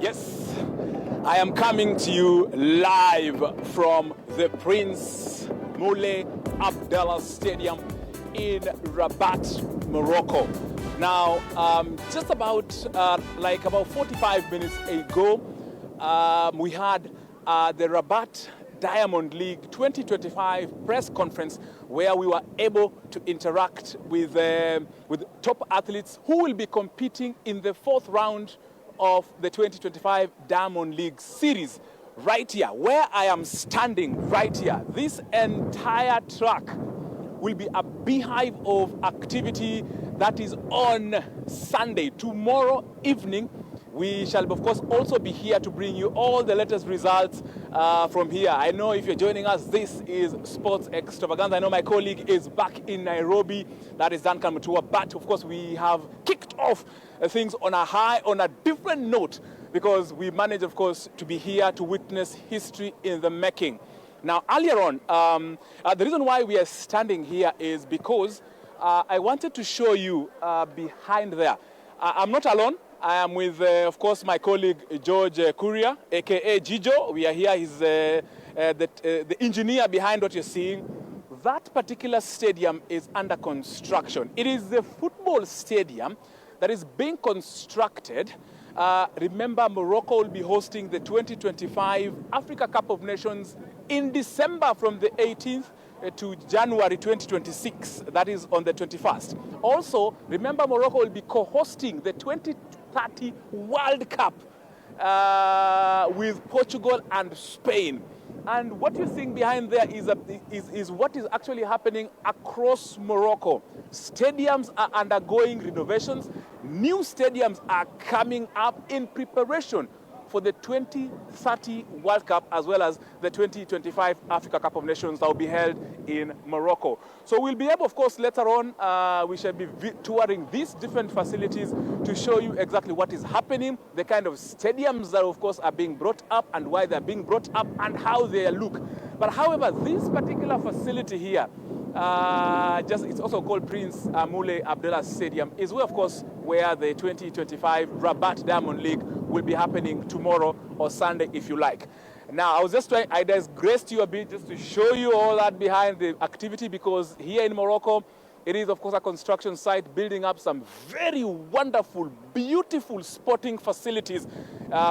Yes, I am coming to you live from the Prince Moulay Abdallah Stadium in Rabat, Morocco. Now, just about 45 minutes ago, we had the Rabat Diamond League 2025 press conference where we were able to interact with top athletes who will be competing in the fourth round of the 2025 Diamond League series. Right here, where I am standing right here, this entire track will be a beehive of activity that is on Sunday. Tomorrow evening, we shall, of course, also be here to bring you all the latest results from here. I know if you're joining us, this is Sports Extravaganza. I know my colleague is back in Nairobi, that is Duncan Mutua, but of course we have kicked off things on a high, on a different note, because we managed, of course, to be here to witness history in the making. Now, earlier on, the reason why we are standing here is because I wanted to show you behind there. I'm not alone. I am with, of course, my colleague George Kuria, aka Gijo. We are here. He's the engineer behind what you're seeing. That particular stadium is under construction. It is the football stadium that is being constructed. Remember, Morocco will be hosting the 2025 Africa Cup of Nations in December from the 18th to January 2026, that is on the 21st. Also, remember, Morocco will be co-hosting the 2030 World Cup with Portugal and Spain. And what you're seeing behind there is what is actually happening across Morocco. Stadiums are undergoing renovations. New stadiums are coming up in preparation for the 2030 World Cup, as well as the 2025 Africa Cup of Nations that will be held in Morocco. So we'll be able, of course, later on, we shall be touring these different facilities to show you exactly what is happening, the kind of stadiums that, of course, are being brought up and why they're being brought up and how they look. But however, this particular facility here, it's also called Prince Moulay Abdallah Stadium, is where, of course, where the 2025 Rabat Diamond League will be happening tomorrow or Sunday, if you like. Now, I digressed you a bit just to show you all that behind the activity, because here in Morocco, it is, of course, a construction site building up some very wonderful, beautiful sporting facilities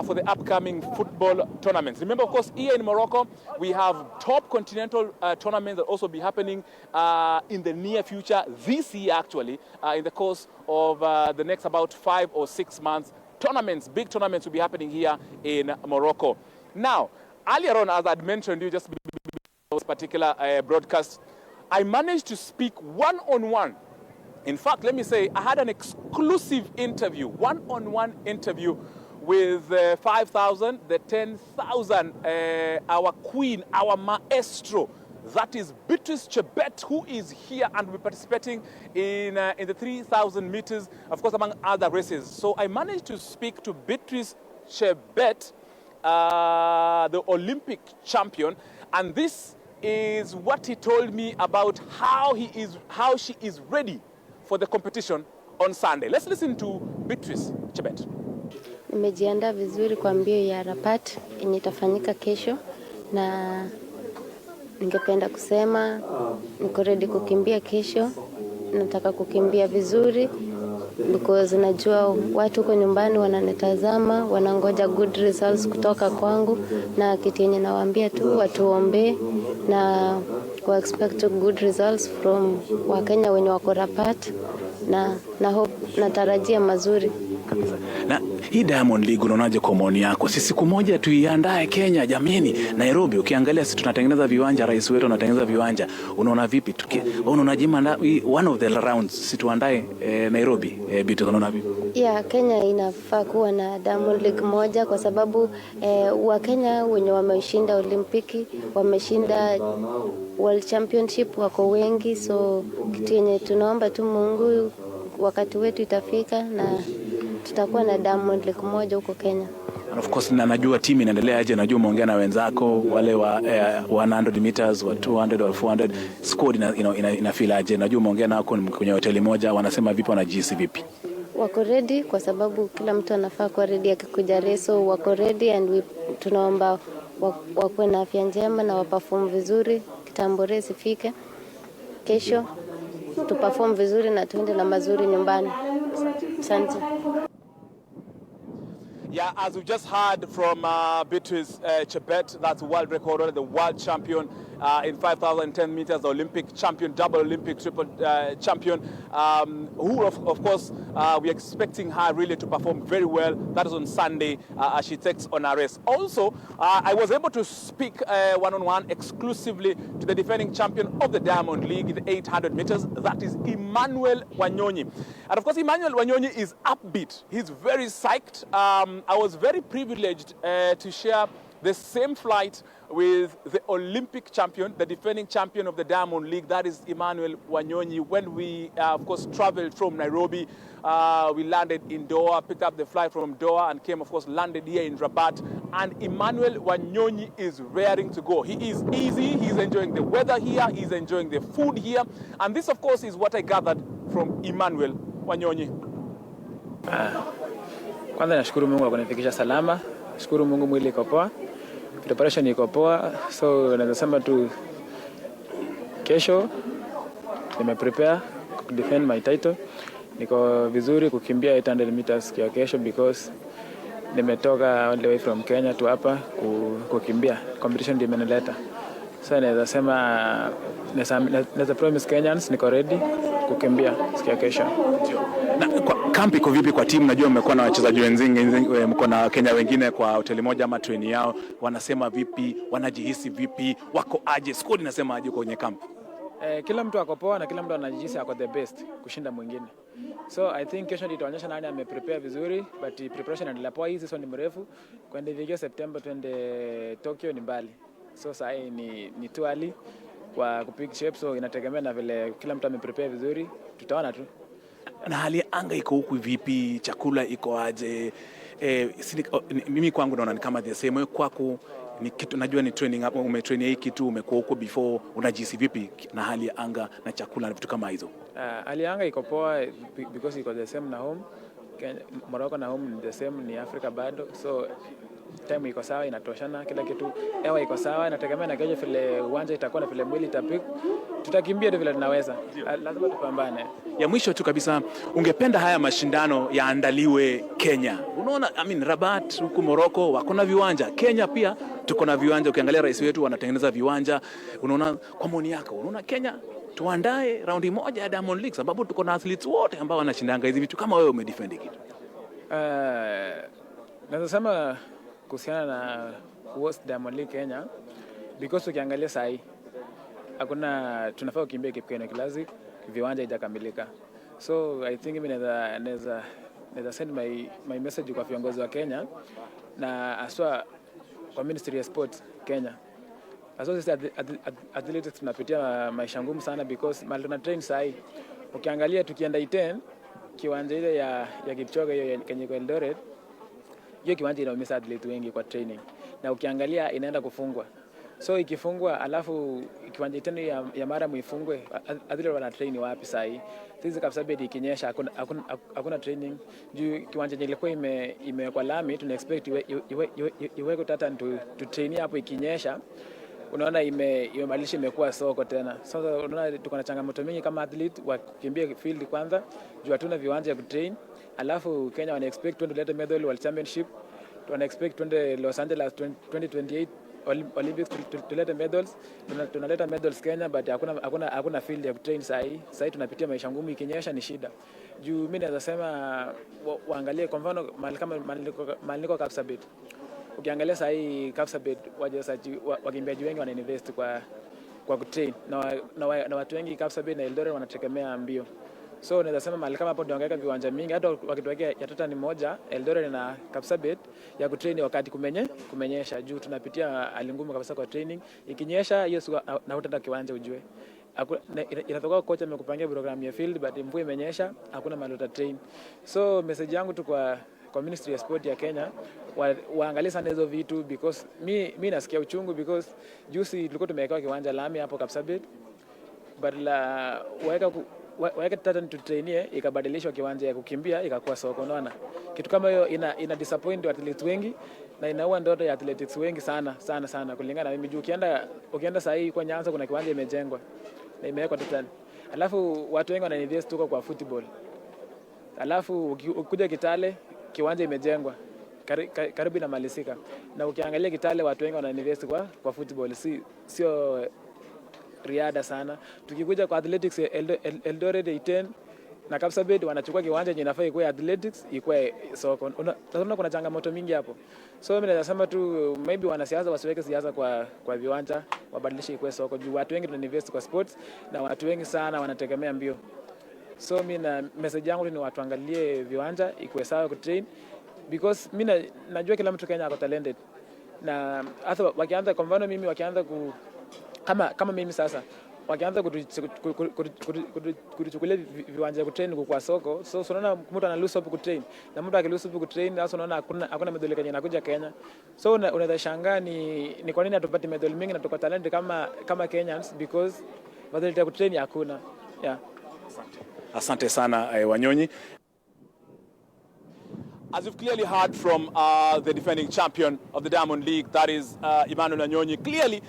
for the upcoming football tournaments. Remember, of course, here in Morocco, we have top continental tournaments that also be happening in the near future, this year actually, in the course of the next about 5 or 6 months. Big tournaments will be happening here in Morocco. Now, earlier on, as I'd mentioned you just before this particular broadcast, I managed to speak one-on-one. In fact, let me say, I had an exclusive interview, one-on-one interview with 5,000, the 10,000, our queen, our maestro. That is Beatrice Chebet, who is here and will be participating in the 3,000 meters, of course, among other races. So I managed to speak to Beatrice Chebet, the Olympic champion, and this is what he told me about how she is ready for the competition on Sunday. Let's listen to Beatrice Chebet. Nimejiandaa vizuri kwa mbio ya Rabat yenye itafanyika kesho, na ningependa kusema niko ready kukimbia kesho. Nataka kukimbia vizuri because najua watu huko nyumbani wananitazama, wanangoja good results kutoka kwangu, na kitu yenye nawaambia tu watuombe na wa expect good results from Wakenya wenye wako Rabat, na hope natarajia mazuri kabisa. Na hii Diamond League unaonaje kwa maoni yako? Si siku moja tuiandae Kenya, jameni, Nairobi. Ukiangalia sisi tunatengeneza viwanja, rais wetu anatengeneza viwanja. Unaona vipi? Unaonaje one of the rounds si tuandae Nairobi? Bitu unaona vipi? Yeah, Kenya inafaa kuwa na Diamond League moja kwa sababu wa Kenya wenye wameshinda Olimpiki, wameshinda World Championship wako wengi, so kitu yenye tunaomba tu Mungu wakati wetu itafika na tutakuwa na Diamond League moja huko Kenya. And of course, najua timu inaendelea aje, najua umeongea na wenzako wale wa 100 meters, wa 200 wa 400, squad inafeel aje, najua umeongea nao kwenye hoteli moja, wanasema vipi, wanajihisi vipi? wako ready kwa sababu kila mtu anafaa kuwa ready akikuja reso, wako ready and tunaomba wakuwe na afya njema na waperform vizuri kitambo race ifike. Kesho tuperform vizuri na tuende na mazuri nyumbani. Asante. Yeah, as we just heard from Beatrice Chebet, that's world record holder, the world champion in 5,010 meters, the Olympic champion, double Olympic triple champion, who of course we're expecting her really to perform very well. That is on Sunday as she takes on a race. Also, I was able to speak one-on-one exclusively to the defending champion of the Diamond League in the 800 meters. That is Emmanuel Wanyonyi. And of course, Emmanuel Wanyonyi is upbeat. He's very psyched. I was very privileged to share the same flight with the Olympic champion, the defending champion of the Diamond League, that is Emmanuel Wanyonyi. When we, of course, traveled from Nairobi, we landed in Doha, picked up the flight from Doha and came, of course, landed here in Rabat. And Emmanuel Wanyonyi is raring to go. He is easy, he's enjoying the weather here, he's enjoying the food here. And this, of course, is what I gathered from Emmanuel Wanyonyi. Kwanza nashukuru Mungu kwa kunifikisha salama. Nashukuru Mungu mwili iko poa. Preparation iko poa. So naweza sema tu kesho nimeprepare to defend my title. Niko vizuri kukimbia 800 meters kwa kesho because nimetoka all the way from Kenya to hapa kukimbia. Competition ndio imenileta. So naweza sema naweza promise Kenyans niko ready kukimbia siku ya kesho. Na kampi iko vipi kwa timu? Najua mmekuwa na wachezaji wenzangu, mko na Kenya wengine kwa hoteli moja ama train yao. Wanasema vipi? Wanajihisi vipi? Wako aje? Squad inasema aje kwenye kampi? Kila mtu ako poa na kila mtu anajihisi ako the best kushinda mwingine. So I think kesho itaonyesha nani ameprepare vizuri, but preparation inaendelea poa. Hii season ni mrefu. Kwenda hivi September twende Tokyo ni mbali. So sasa ni too early kwa kupick shape, so inategemea na vile kila mtu ameprepare vizuri. Tutaona tu. Na hali ya anga iko huku vipi? Chakula iko aje? Mimi kwangu naona ni kama the same. Kwako ni kitu, najua ni training hapo, umetrain hii kitu, umekuwa huko before, unajisi vipi na hali ya anga na chakula na vitu kama hizo? Hali ya anga iko poa because iko the same na home. Morocco na home ni the same, ni Africa bado. So time iko sawa, inatoshana kila kitu. Hewa iko sawa, inategemea na kesho vile uwanja itakuwa na vile mwili itapik. Tutakimbia tu vile tunaweza. Lazima tupambane. Ya mwisho tu kabisa, ungependa haya mashindano yaandaliwe Kenya? Unaona, Rabat huko Morocco wako na viwanja, Kenya pia tuko na viwanja. Ukiangalia rais wetu wanatengeneza viwanja. Unaona, kwa maoni yako, unaona Kenya tuandae raundi moja ya Diamond League sababu tuko na athletes wote ambao wanashindanga hizi vitu, kama wewe umedefend kitu? Naweza sema kuhusiana na host Diamond League Kenya because ukiangalia sahi hakuna, tunafaa kukimbia Kipkeno Classic, viwanja haijakamilika. So I think mimi naweza send my message kwa viongozi wa Kenya na aswa kwa Ministry of Sports Kenya. Aswa sisi athletes tunapitia maisha ngumu sana because mali tuna train sahi. Ukiangalia tukienda Iten kiwanja ile ya Kipchoge hiyo Kenya kwa Eldoret, hiyo kiwanja inaumisa athletes wengi kwa training. Na ukiangalia inaenda kufungwa. So ikifungwa alafu kiwanja tena ya mara muifungwe, athletes wana train wapi sahi? Sisi kabisa bedi ikinyesha hakuna training. Juu kiwanja ilikuwa imewekwa lami, tuna expect iwe tata to train hapo ikinyesha. Unaona imebadilisha imekuwa soko tena. Sasa unaona tuko na changamoto mingi kama athlete wa kukimbia field kwanza, juu hatuna viwanja ya kutrain. Alafu Kenya wana expect twende leta medal World Championship. Wana expect twende Los Angeles 2028 Olympics tulete medals. Tunaleta medals Kenya, but hakuna field ya kutrain sahi. Sahi tunapitia maisha ngumu, ikinyesha ni shida. Juu mimi naweza sema waangalie kwa mfano mahali niko Kapsabet. Ukiangalia sahi Kapsabet wakimbiaji wengi wana invest kwa kutrain na watu wengi Kapsabet na Eldoret wanategemea mbio. So naweza sema mahali kama hapo ndio wangeweka viwanja mingi, hata wakituwekea ya tata ni moja Eldoret na Kapsabet ya kutrain wakati kumenyesha. Juu tunapitia hali ngumu kabisa kwa training. Ikinyesha hiyo na hutata kiwanja ujue. Inatoka kocha amekupangia program ya field, but mvua imenyesha hakuna mahali uta train. So message yangu tu kwa Ministry of Sport ya Kenya waangalie sana hizo vitu because mimi nasikia uchungu because juzi tulikuwa tumeweka kiwanja lami hapo Kapsabet, but waweke tartan tutrainie, ikabadilishwa kiwanja ya kukimbia ikakuwa soko. Unaona kitu kama hiyo ina disappoint athletes wengi na inaua ndoto ya athletics wengi sana kulingana na mimi. Juu ukienda saa hii kwa Nyanza kuna kiwanja imejengwa na imewekwa tartan, alafu watu wengi wanainvest huko kwa football, alafu ukikuja Kitale kiwanja imejengwa karibu inamalizika, na ukiangalia Kitale watu wengi wanainvest kwa football, sio riada sana. Tukikuja kwa athletics, Eldoret 10 na Kapsabet wanachukua kiwanja yenye inafaa ikuwe athletics ikuwe soko. Tunaona kuna changamoto mingi hapo, so mimi nasema tu maybe wanasiasa wasiweke siasa kwa viwanja, wabadilishe ikuwe soko, juu watu wengi tunainvest kwa sports na watu wengi sana wanategemea mbio. So mimi na message yangu ni watu angalie viwanja ikuwe sawa ku train, because mimi najua kila mtu Kenya ako talented, na hata wakianza kwa mfano mimi wakianza kama mimi sasa wakianza kutuchukulia viwanja kutrain kwa soko, so unaona mtu ana lose hope kutrain, na mtu akilose hope kutrain sasa unaona hakuna medali Kenya inakuja Kenya. So unaweza shangaa ni kwa nini hatupati medali mingi na tuko talent kama Kenyans, because medali ya kutrain hakuna. Yeah. Asante sana Wanyonyi. As you've clearly heard from the defending champion of the Diamond League, that is Emmanuel Wanyonyi, clearly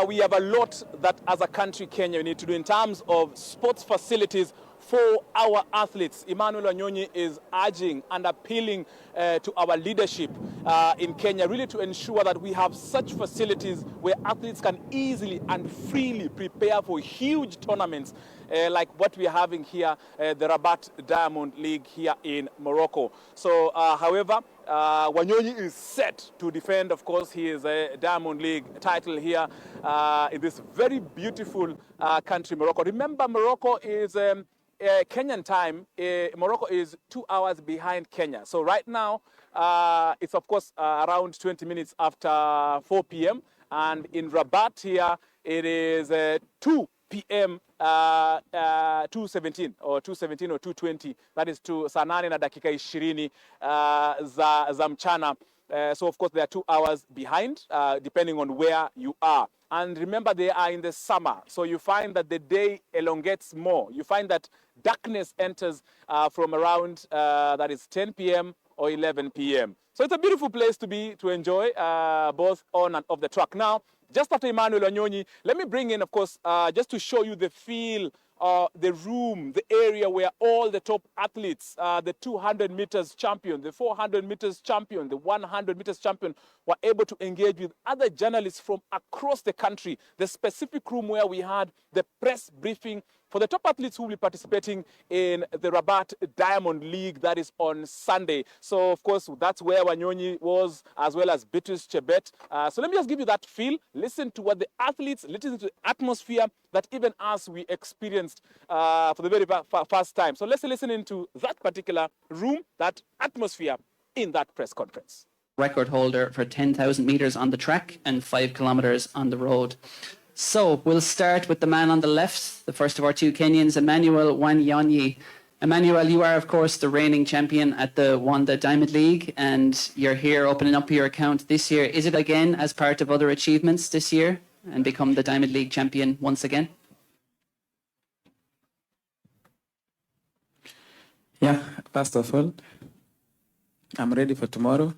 we have a lot that as a country, Kenya, we need to do in terms of sports facilities for our athletes. Emmanuel Wanyonyi is urging and appealing to our leadership in Kenya, really to ensure that we have such facilities where athletes can easily and freely prepare for huge tournaments like what we are having here, the Rabat Diamond League here in Morocco. So, however, Wanyonyi is set to defend, of course, his Diamond League title here in this very beautiful country, Morocco. Remember, Morocco is Kenyan time. Morocco is 2 hours behind Kenya. So right now, it's of course around 20 minutes after 4 p.m. And in Rabat here, it is 2 p.m. 2:17 or 2:20. That is saa 8 na dakika 20 za mchana. So of course they are 2 hours behind, depending on where you are. And remember, they are in the summer, so you find that the day elongates more. You find that darkness enters from around that is 10 p.m. or 11 p.m. So it's a beautiful place to be, to enjoy both on and off the track. Now, just after Emmanuel Wanyonyi, let me bring in, of course, just to show you the feel, the room, the area where all the top athletes, the 200 meters champion, the 400 meters champion, the 100 meters champion, were able to engage with other journalists from across the country. The specific room where we had the press briefing for the top athletes who will be participating in the Rabat Diamond League, that is on Sunday. So, of course, that's where Wanyonyi was, as well as Beatrice Chebet. So let me just give you that feel. Listen to what the athletes, listen to the atmosphere that even us, we experienced for the very first time. So let's listen into that particular room, that atmosphere in that press conference. Record holder for 10,000 meters on the track and 5 kilometers on the road. So we'll start with the man on the left, the first of our two Kenyans, Emmanuel Wanyonyi. Emmanuel, you are, of course, the reigning champion at the Wanda Diamond League, and you're here opening up your account this year. Is it again as part of other achievements this year and become the Diamond League champion once again? Yeah, first of all, I'm ready for tomorrow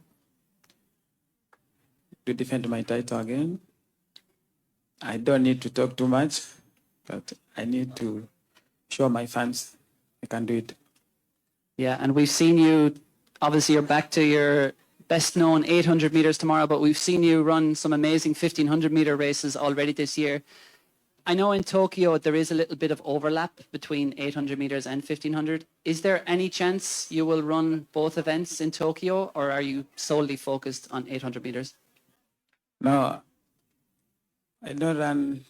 to defend my title again. I don't need to talk too much, but I need to show my fans I can do it. Yeah, and we've seen you, obviously you're back to your best known 800 meters tomorrow, but we've seen you run some amazing 1500 meter races already this year. I know in Tokyo there is a little bit of overlap between 800 meters and 1500. Is there any chance you will run both events in Tokyo, or are you solely focused on 800 meters? No, I don't run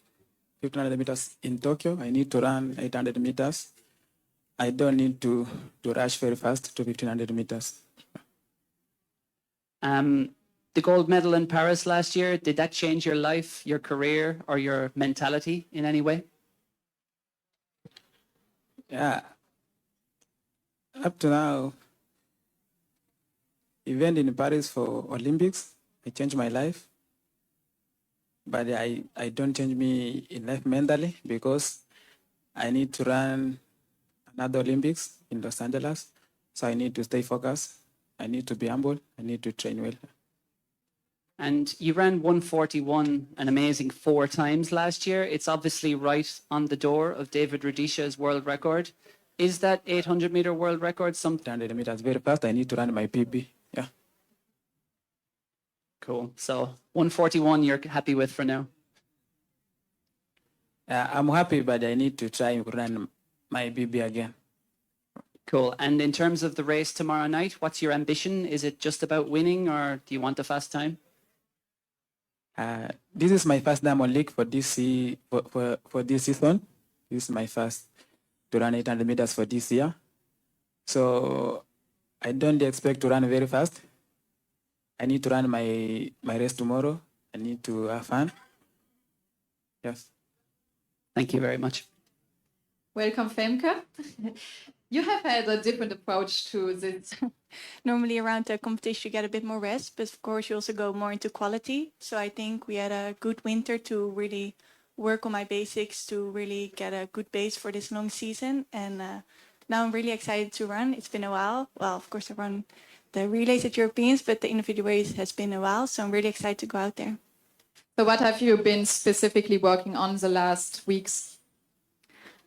1500 meters in Tokyo. I need to run 800 meters. I don't need to rush very fast to 1500 meters. The gold medal in Paris last year, did that change your life, your career, or your mentality in any way? Yeah. Up to now, event in Paris for Olympics, it changed my life. But I don't change me in life mentally, because I need to run another Olympics in Los Angeles. So I need to stay focused. I need to be humble. I need to train well. And you ran 141 an amazing 4 times last year. It's obviously right on the door of David Rudisha's world record. Is that 800-meter world record something? 100 meters very fast. I need to run my PB. Yeah. Cool. So 141 you're happy with for now? I'm happy, but I need to try to run my PB again. Cool. And in terms of the race tomorrow night, what's your ambition? Is it just about winning, or do you want a fast time? This is my first Diamond League for this for this season. This is my first to run 800 meters for this year. So I don't expect to run very fast. I need to run my race tomorrow. I need to have fun. Yes. Thank you very much. Welcome, Femke. You have had a different approach to this. Normally around the competition you get a bit more rest, but of course you also go more into quality. So I think we had a good winter to really work on my basics to really get a good base for this long season. And now I'm really excited to run. It's been a while. Well, of course I run the relays at Europeans, but the individual race has been a while. So I'm really excited to go out there. So what have you been specifically working on the last weeks?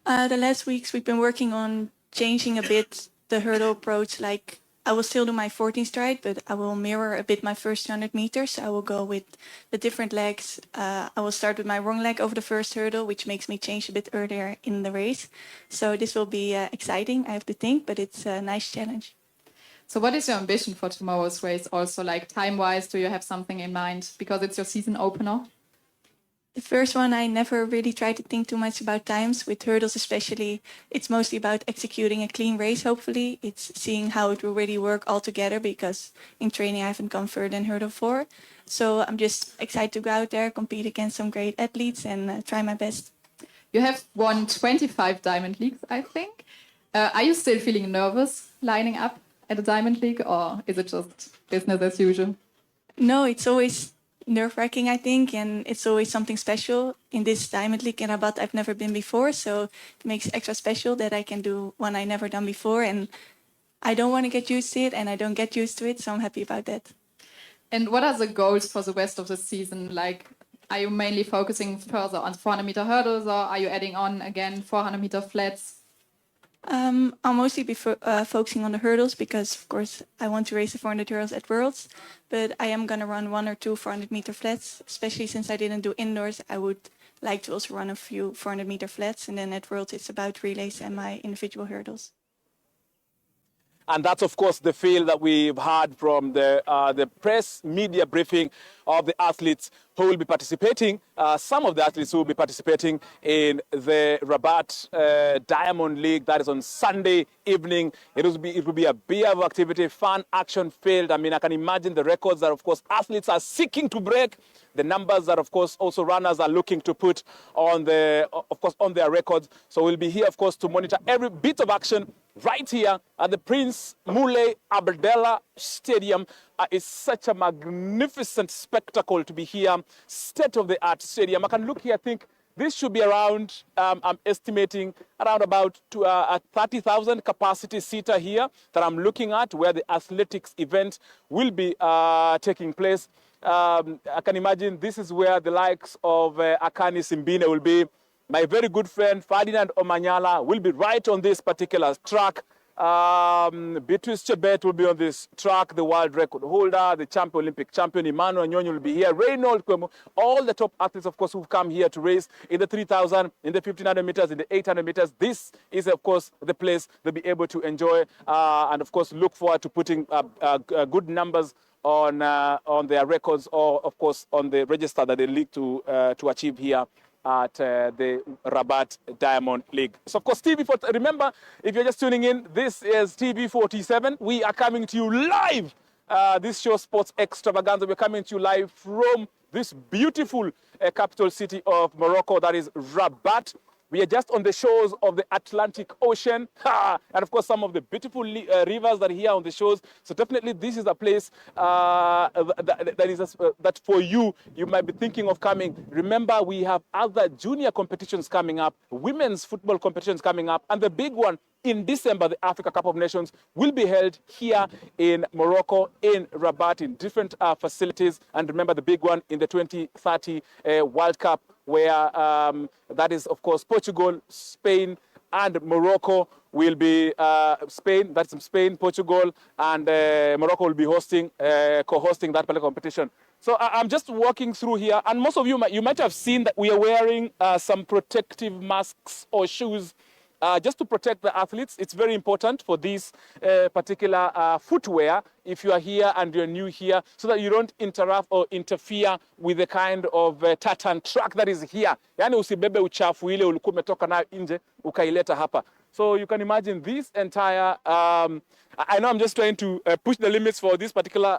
The last weeks we've been working on changing a bit the hurdle approach. Like I will still do my 14 stride, but I will mirror a bit my first 100 meters. I will go with the different legs. I will start with my wrong leg over the first hurdle, which makes me change a bit earlier in the race. So this will be exciting, I have to think, but it's a nice challenge. So what is your ambition for tomorrow's race? Also, like time-wise, do you have something in mind? Because it's your season opener. The first one, I never really tried to think too much about times. With hurdles especially, it's mostly about executing a clean race, hopefully. It's seeing how it will really work all together, because in training I haven't gone further than hurdle 4. So I'm just excited to go out there, compete against some great athletes and try my best. You have won 25 Diamond Leagues, I think. Are you still feeling nervous lining up at a Diamond League, or is it just business as usual? No, it's always nerve-wracking, I think, and it's always something special. In this Diamond League in Rabat, I've never been before, so it makes it extra special that I can do one I never done before, and I don't want to get used to it, and I don't get used to it, so I'm happy about that. And what are the goals for the rest of the season? Like, are you mainly focusing further on 400-meter hurdles, or are you adding on again 400-meter flats? I'll mostly be focusing on the hurdles because, of course, I want to race the 400 hurdles at Worlds. But I am going to run 1 or 2 400-meter flats, especially since I didn't do indoors. I would like to also run a few 400-meter flats. And then at Worlds, it's about relays and my individual hurdles. And that's, of course, the feel that we've had from the press media briefing of the athletes who will be participating, some of the athletes who will be participating in the Rabat Diamond League. That is on Sunday evening. It will be a beer of activity, fun, action-filled. I mean, I can imagine the records that, of course, athletes are seeking to break, the numbers that, of course, also runners are looking to put on on their records. So we'll be here, of course, to monitor every bit of action right here at the Prince Moulay Abdallah Stadium. It's such a magnificent spectacle to be here. State-of-the-art stadium. I can look here, I think this should be around, I'm estimating, around about a 30,000 capacity seater here that I'm looking at, where the athletics event will be taking place. I can imagine this is where the likes of Akani Simbine will be. My very good friend Ferdinand Omanyala will be right on this particular track. Beatrice Chebet will be on this track, the world record holder, the Olympic champion Emmanuel Wanyonyi will be here, Reynold Kwemo, all the top athletes, of course, who've come here to race in the 3,000, in the 1,500 meters, in the 800 meters. This is, of course, the place they'll be able to enjoy and, of course, look forward to putting good numbers on their records, or, of course, on the register that they need to achieve here at the Rabat Diamond League. So, of course, remember, if you're just tuning in, this is TV 47. We are coming to you live. This show, Sports Extravaganza, we're coming to you live from this beautiful capital city of Morocco, that is Rabat. We are just on the shores of the Atlantic Ocean, and of course some of the beautiful rivers that are here on the shores. So definitely this is a place that for you might be thinking of coming. Remember, we have other junior competitions coming up, women's football competitions coming up, and the big one, in December, the Africa Cup of Nations will be held here in Morocco, in Rabat, in different facilities. And remember the big one in the 2030 World Cup, where that is, of course, Portugal, Spain, and Morocco will be Spain. That's Spain, Portugal, and Morocco will be hosting, co-hosting that particular competition. So I'm just walking through here, and most of you might have seen that we are wearing some protective masks or shoes just to protect the athletes. It's very important for this particular footwear if you are here and you're new here, so that you don't interrupt or interfere with the kind of tartan track that is here. Yani usibebe uchafu ile ulikuwa umetoka nayo nje ukaileta hapa. So you can imagine this entire, I know I'm just trying to push the limits for this particular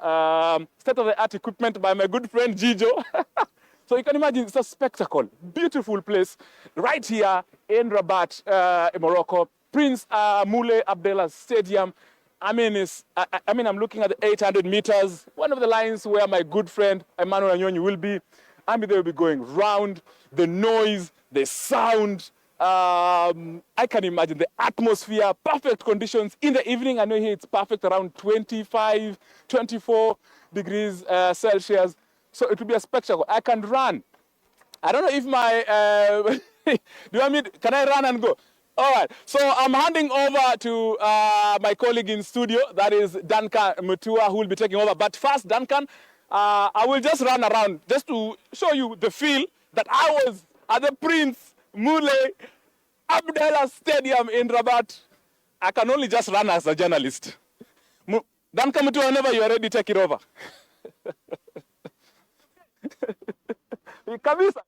state-of-the-art equipment by my good friend Gijo. So you can imagine it's a spectacle, beautiful place right here in Rabat, Morocco. Prince Moulay Abdallah Stadium. I mean, I'm looking at the 800 meters, one of the lines where my good friend Emmanuel Wanyonyi will be. I mean, they'll be going round, the noise, the sound. I can imagine the atmosphere, perfect conditions. In the evening, I know here it's perfect, around 25, 24 degrees Celsius. So it will be a spectacle. I can run. I don't know if my, do you want me, can I run and go? All right, so I'm handing over to my colleague in studio, that is Duncan Mutua, who will be taking over. But first, Duncan, I will just run around just to show you the feel that I was at the Prince Moulay Abdallah Stadium in Rabat. I can only just run as a journalist. Duncan Mutua, whenever you're ready, take it over. Kabisa.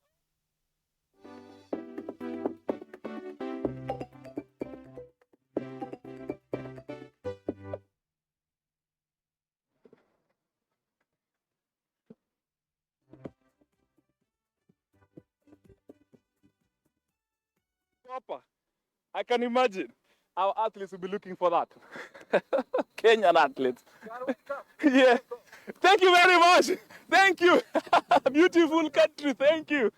Proper. I can imagine our athletes will be looking for that. Kenyan athletes. Yeah. Thank you very much. Thank you. Beautiful country. Thank you.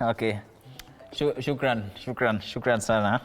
Okay. Shukran sana.